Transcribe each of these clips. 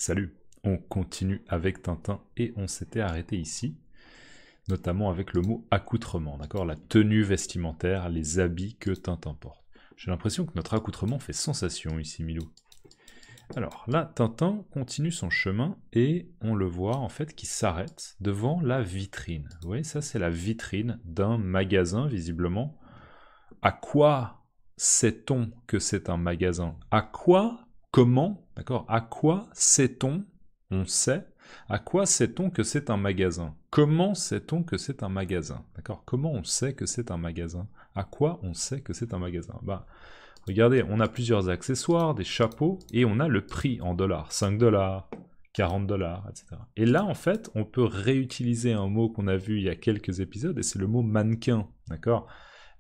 Salut, on continue avec Tintin et on s'était arrêté ici, notamment avec le mot accoutrement, d'accord? La tenue vestimentaire, les habits que Tintin porte. J'ai l'impression que notre accoutrement fait sensation ici, Milou. Alors là, Tintin continue son chemin et on le voit en fait qui s'arrête devant la vitrine. Vous voyez, ça c'est la vitrine d'un magasin visiblement. À quoi sait-on que c'est un magasin? À quoi? Comment? D'accord? À quoi sait-on? On sait. À quoi sait-on que c'est un magasin? Comment sait-on que c'est un magasin? D'accord? Comment on sait que c'est un magasin? À quoi on sait que c'est un magasin? Bah, regardez, on a plusieurs accessoires, des chapeaux, et on a le prix en dollars. 5 dollars, 40 dollars, etc. Et là, en fait, on peut réutiliser un mot qu'on a vu il y a quelques épisodes, et c'est le mot mannequin, d'accord?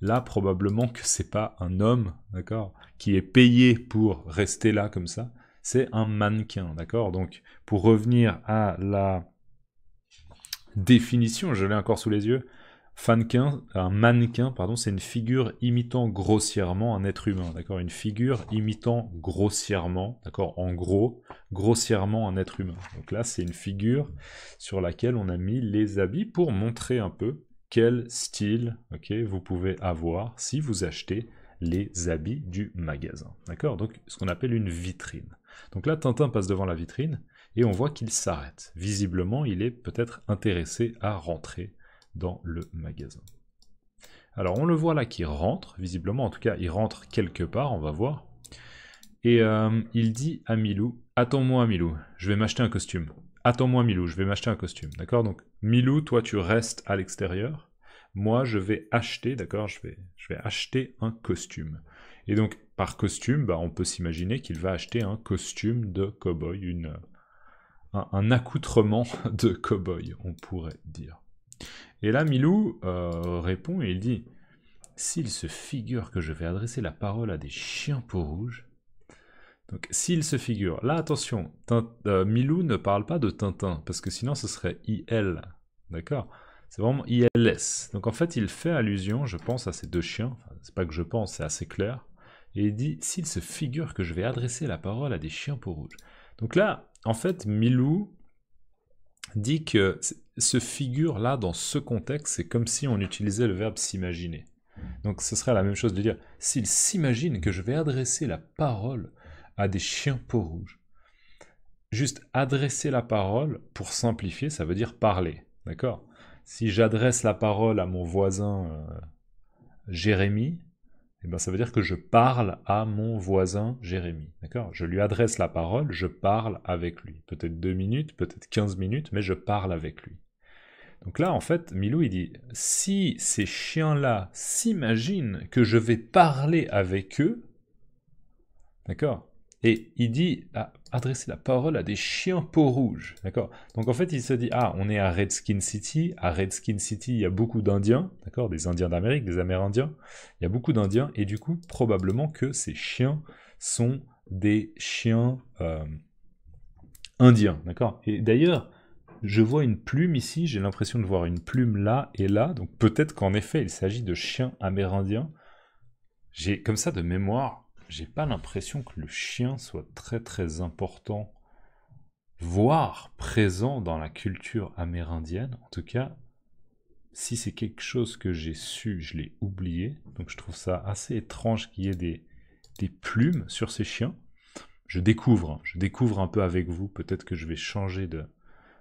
Là, probablement que c'est pas un homme, d'accord, qui est payé pour rester là comme ça, c'est un mannequin, d'accord? Donc, pour revenir à la définition, je l'ai encore sous les yeux, un mannequin, pardon, c'est une figure imitant grossièrement un être humain, d'accord? Une figure imitant grossièrement, d'accord? En gros, grossièrement un être humain. Donc là, c'est une figure sur laquelle on a mis les habits pour montrer un peu quel style, ok, vous pouvez avoir si vous achetez les habits du magasin, d'accord? Donc, ce qu'on appelle une vitrine. Donc là, Tintin passe devant la vitrine, et on voit qu'il s'arrête. Visiblement, il est peut-être intéressé à rentrer dans le magasin. Alors, on le voit là qui rentre, visiblement, en tout cas, il rentre quelque part, on va voir. Et il dit à Milou, « Attends-moi, Milou, je vais m'acheter un costume. Attends-moi, Milou, je vais m'acheter un costume. » D'accord? Donc, Milou, toi, tu restes à l'extérieur. Moi, je vais acheter, d'accord? Je vais acheter un costume. Et donc, par costume, bah, on peut s'imaginer qu'il va acheter un costume de cow-boy, un accoutrement de cow-boy, on pourrait dire. Et là, Milou répond et il dit « S'il se figure que je vais adresser la parole à des chiens peaux-rouges... » Donc, s'il se figure... Là, attention, Milou ne parle pas de Tintin, parce que sinon ce serait IL, d'accord? C'est vraiment ILS. Donc en fait, il fait allusion, je pense, à ces deux chiens. Enfin, c'est pas que je pense, c'est assez clair. Et il dit « S'il se figure que je vais adresser la parole à des chiens peaux-rouges... » Donc là, en fait, Milou dit que ce figure-là, dans ce contexte, c'est comme si on utilisait le verbe s'imaginer. Donc ce serait la même chose de dire « S'il s'imagine que je vais adresser la parole à des chiens peaux-rouges ». Juste adresser la parole, pour simplifier, ça veut dire parler, d'accord? Si j'adresse la parole à mon voisin Jérémy, eh ben, ça veut dire que je parle à mon voisin Jérémy, d'accord? Je lui adresse la parole, je parle avec lui. Peut-être 2 minutes, peut-être 15 minutes, mais je parle avec lui. Donc là, en fait, Milou, il dit, si ces chiens-là s'imaginent que je vais parler avec eux, d'accord? Et il dit, adresser la parole à des chiens peau rouge, d'accord? Donc en fait, il se dit, ah, on est à Redskin City. À Redskin City, il y a beaucoup d'Indiens, d'accord? Des Indiens d'Amérique, des Amérindiens. Il y a beaucoup d'Indiens, et du coup, probablement que ces chiens sont des chiens indiens, d'accord? Et d'ailleurs, je vois une plume ici, j'ai l'impression de voir une plume là et là, donc peut-être qu'en effet, il s'agit de chiens amérindiens. J'ai, comme ça, de mémoire, j'ai pas l'impression que le chien soit très très important, voire présent dans la culture amérindienne. En tout cas, si c'est quelque chose que j'ai su, je l'ai oublié. Donc je trouve ça assez étrange qu'il y ait des plumes sur ces chiens. Je découvre un peu avec vous. Peut-être que je vais changer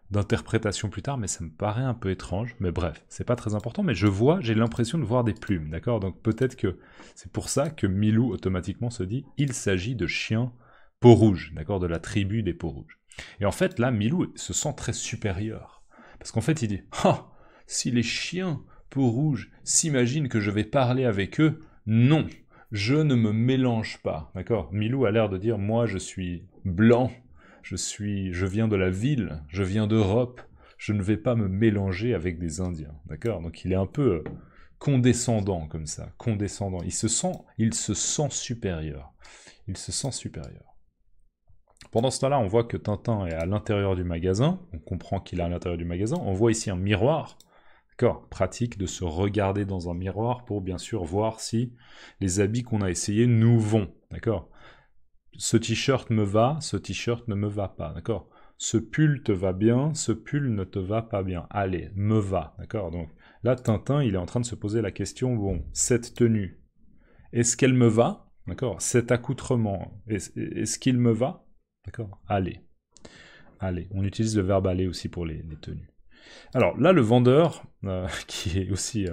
d'interprétation plus tard, mais ça me paraît un peu étrange. Mais bref, c'est pas très important, mais j'ai l'impression de voir des plumes, d'accord? Donc peut-être que c'est pour ça que Milou automatiquement se dit, il s'agit de chiens peau rouge, d'accord? De la tribu des peaux rouges. Et en fait, là, Milou se sent très supérieur. Parce qu'en fait, il dit, ah, si les chiens peau rouge s'imaginent que je vais parler avec eux, non, je ne me mélange pas, d'accord? Milou a l'air de dire, moi je suis blanc, je viens de la ville, je viens d'Europe, je ne vais pas me mélanger avec des Indiens, d'accord? Donc il est un peu condescendant comme ça, condescendant. Il se sent supérieur. Il se sent supérieur. Pendant ce temps-là, on voit que Tintin est à l'intérieur du magasin, on comprend qu'il est à l'intérieur du magasin, on voit ici un miroir, d'accord? Pratique de se regarder dans un miroir pour bien sûr voir si les habits qu'on a essayés nous vont, d'accord? ce t-shirt me va, ce t-shirt ne me va pas, d'accord? Ce pull te va bien, ce pull ne te va pas bien. Allez, me va, d'accord? Donc là, Tintin, il est en train de se poser la question, bon, cette tenue, est-ce qu'elle me va? D'accord? Cet accoutrement, est-ce qu'il me va? D'accord? Allez. Allez. On utilise le verbe aller aussi pour les tenues. Alors là, le vendeur, qui est aussi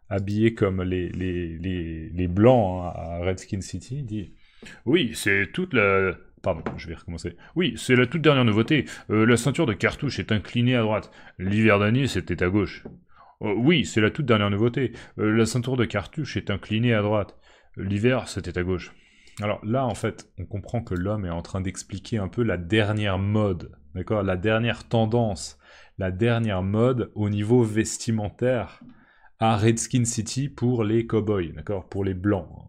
habillé comme les blancs hein, à Redskin City, dit « Oui, c'est toute la... » Pardon, je vais recommencer. « Oui, c'est la toute dernière nouveauté. La ceinture de cartouche est inclinée à droite. L'hiver dernier, c'était à gauche. Oui, c'est la toute dernière nouveauté. La ceinture de cartouche est inclinée à droite. L'hiver, c'était à gauche. » Alors là, en fait, on comprend que l'homme est en train d'expliquer un peu la dernière mode, d'accord, la dernière tendance, la dernière mode au niveau vestimentaire à Redskin City pour les cowboys, d'accord, pour les blancs.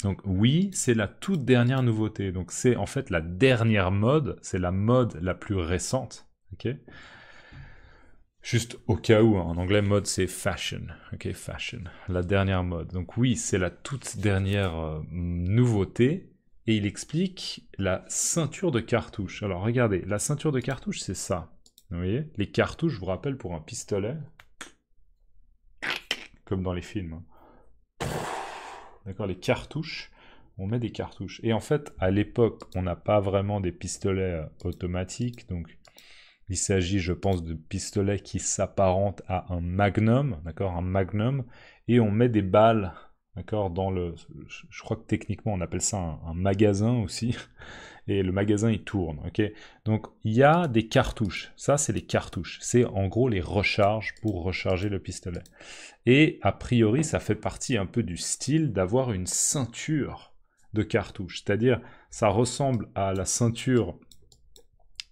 Donc oui, c'est la toute dernière nouveauté. Donc c'est en fait la dernière mode, c'est la mode la plus récente, ok. Juste au cas où, hein, en anglais, mode c'est fashion, ok, fashion, la dernière mode. Donc oui, c'est la toute dernière nouveauté, et il explique la ceinture de cartouche. Alors regardez, la ceinture de cartouche, c'est ça. Vous voyez, les cartouches, je vous rappelle, pour un pistolet, comme dans les films. D'accord, les cartouches, on met des cartouches. Et en fait, à l'époque, on n'a pas vraiment des pistolets automatiques, donc il s'agit, je pense, de pistolets qui s'apparentent à un magnum, d'accord, un magnum, et on met des balles, d'accord, dans le... Je crois que techniquement, on appelle ça un magasin aussi, et le magasin, il tourne, ok. Donc, il y a des cartouches, ça, c'est les cartouches, c'est en gros les recharges pour recharger le pistolet. Et, a priori, ça fait partie un peu du style d'avoir une ceinture de cartouches, c'est-à-dire, ça ressemble à la ceinture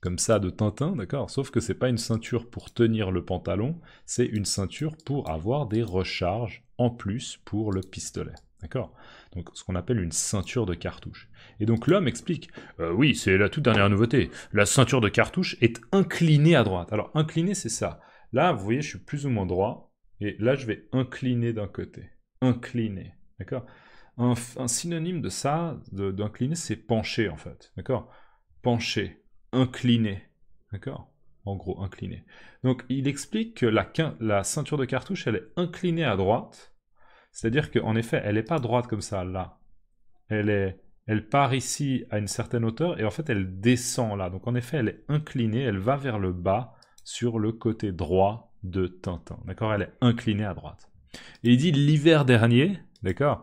comme ça de Tintin, d'accord? Sauf que c'est pas une ceinture pour tenir le pantalon, c'est une ceinture pour avoir des recharges en plus pour le pistolet, d'accord? Donc ce qu'on appelle une ceinture de cartouche. Et donc l'homme explique, oui, c'est la toute dernière nouveauté, la ceinture de cartouche est inclinée à droite. Alors inclinée, c'est ça. Là, vous voyez, je suis plus ou moins droit, et là, je vais incliner d'un côté. Incliner, d'accord? Un synonyme de ça, d'incliner, c'est pencher, en fait, d'accord? Pencher. Incliné, d'accord? En gros, incliné. Donc, il explique que la ceinture de cartouche, elle est inclinée à droite, c'est-à-dire qu'en effet, elle n'est pas droite comme ça, là. Elle part ici à une certaine hauteur, et en fait, elle descend là. Donc, en effet, elle est inclinée, elle va vers le bas, sur le côté droit de Tintin, d'accord? Elle est inclinée à droite. Et il dit l'hiver dernier, d'accord?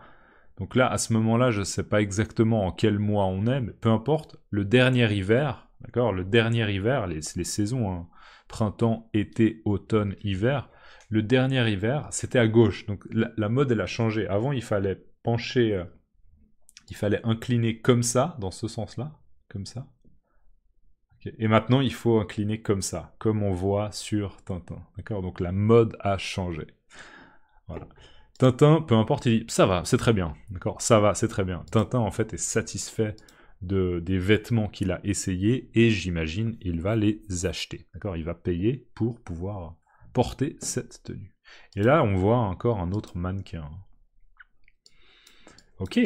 Donc là, à ce moment-là, je ne sais pas exactement en quel mois on est, mais peu importe, le dernier hiver, d'accord, le dernier hiver, les saisons, hein, printemps, été, automne, hiver, le dernier hiver, c'était à gauche. Donc la mode, elle a changé. Avant, il fallait pencher, il fallait incliner comme ça, dans ce sens-là, comme ça. Okay. Et maintenant, il faut incliner comme ça, comme on voit sur Tintin. D'accord? Donc la mode a changé. Voilà. Tintin, peu importe, il dit « ça va, c'est très bien ». D'accord? Ça va, c'est très bien. Tintin, en fait, est satisfait des vêtements qu'il a essayés et j'imagine il va les acheter. D'accord? Il va payer pour pouvoir porter cette tenue. Et là, on voit encore un autre mannequin. Ok,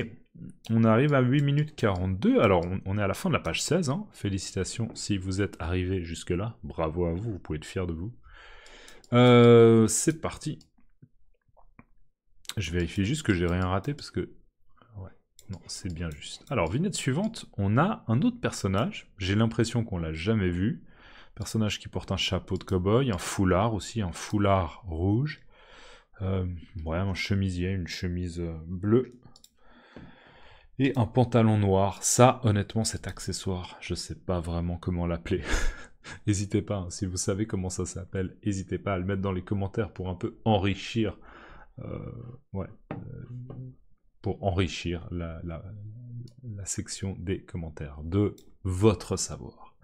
on arrive à 8 minutes 42. Alors, on est à la fin de la page 16. Hein. Félicitations si vous êtes arrivé jusque-là. Bravo à vous, vous pouvez être fiers de vous. C'est parti. Je vérifie juste que j'ai rien raté parce que... Ouais, non, c'est bien juste. Alors, vignette suivante, on a un autre personnage. J'ai l'impression qu'on l'a jamais vu. Personnage qui porte un chapeau de cow-boy, un foulard aussi, un foulard rouge. Ouais, un chemisier, une chemise bleue. Et un pantalon noir. Ça, honnêtement, cet accessoire, je sais pas vraiment comment l'appeler. N'hésitez pas, hein, si vous savez comment ça s'appelle, n'hésitez pas à le mettre dans les commentaires pour un peu enrichir... pour enrichir la section des commentaires de votre savoir.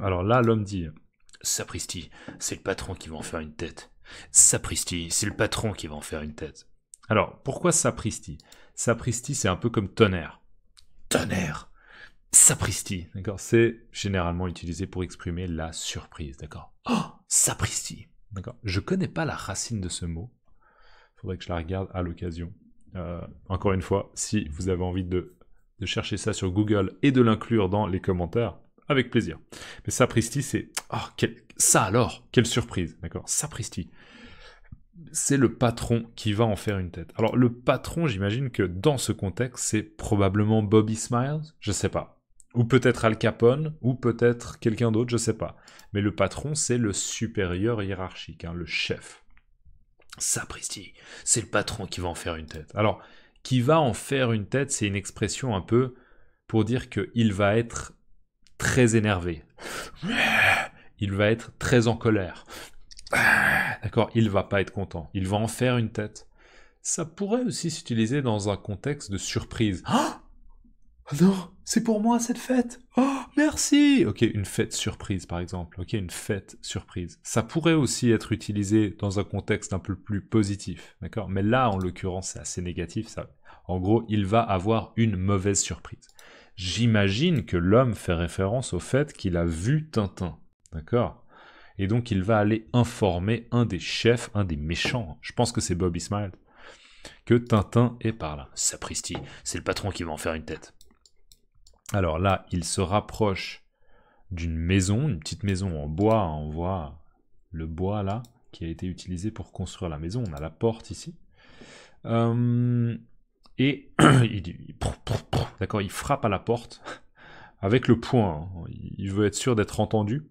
Alors là, l'homme dit « Sapristi, c'est le patron qui va en faire une tête. Sapristi, c'est le patron qui va en faire une tête. » Alors, pourquoi sapristi? Sapristi, c'est un peu comme tonnerre. Tonnerre! Sapristi, d'accord? C'est généralement utilisé pour exprimer la surprise, d'accord? Oh, sapristi, d'accord? Je connais pas la racine de ce mot. Faudrait que je la regarde à l'occasion. Encore une fois, si vous avez envie de de chercher ça sur Google et de l'inclure dans les commentaires, avec plaisir. Mais Sapristi, c'est... Oh, ça alors, quelle surprise, d'accord? Sapristi. C'est le patron qui va en faire une tête. Alors le patron, j'imagine que dans ce contexte, c'est probablement Bobby Smiles, je sais pas. Ou peut-être Al Capone, ou peut-être quelqu'un d'autre, je sais pas. Mais le patron, c'est le supérieur hiérarchique, hein, le chef. Sapristi, c'est le patron qui va en faire une tête. Alors, qui va en faire une tête, c'est une expression un peu pour dire qu'il va être très énervé. Il va être très en colère. D'accord, il va pas être content. Il va en faire une tête. Ça pourrait aussi s'utiliser dans un contexte de surprise. Oh non, c'est pour moi cette fête. Oh, merci. Ok, une fête surprise par exemple. Ok, une fête surprise. Ça pourrait aussi être utilisé dans un contexte un peu plus positif. D'accord, mais là, en l'occurrence, c'est assez négatif. Ça. En gros, il va avoir une mauvaise surprise. J'imagine que l'homme fait référence au fait qu'il a vu Tintin. D'accord? Et donc, il va aller informer un des chefs, un des méchants. Je pense que c'est Bobby Smiles. Que Tintin est par là. Sapristi, c'est le patron qui va en faire une tête. Alors là, il se rapproche d'une maison, une petite maison en bois. Hein, on voit le bois là, qui a été utilisé pour construire la maison. On a la porte ici. Et d'accord, il frappe à la porte avec le poing. Hein. Il veut être sûr d'être entendu.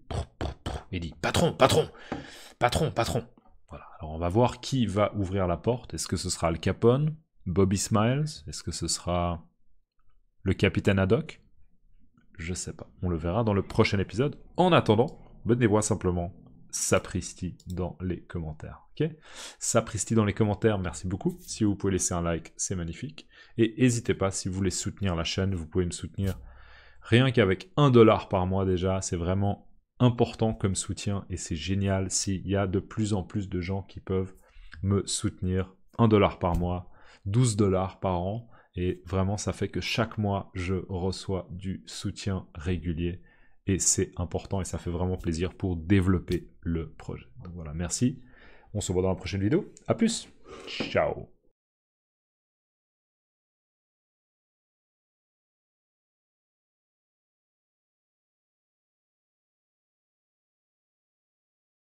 Il dit patron, patron, patron, patron. Voilà. Alors on va voir qui va ouvrir la porte. Est-ce que ce sera Al Capone, Bobby Smiles? Est-ce que ce sera le capitaine Haddock? Je sais pas. On le verra dans le prochain épisode. En attendant, abonnez-vous simplement Sapristi dans les commentaires. Ok? Sapristi dans les commentaires, merci beaucoup. Si vous pouvez laisser un like, c'est magnifique. Et n'hésitez pas, si vous voulez soutenir la chaîne, vous pouvez me soutenir rien qu'avec 1 $ par mois déjà. C'est vraiment important comme soutien et c'est génial s'il y a de plus en plus de gens qui peuvent me soutenir. 1 $ par mois, 12 $ par an. Et vraiment, ça fait que chaque mois, je reçois du soutien régulier. Et c'est important et ça fait vraiment plaisir pour développer le projet. Donc voilà, merci. On se voit dans la prochaine vidéo. À plus. Ciao.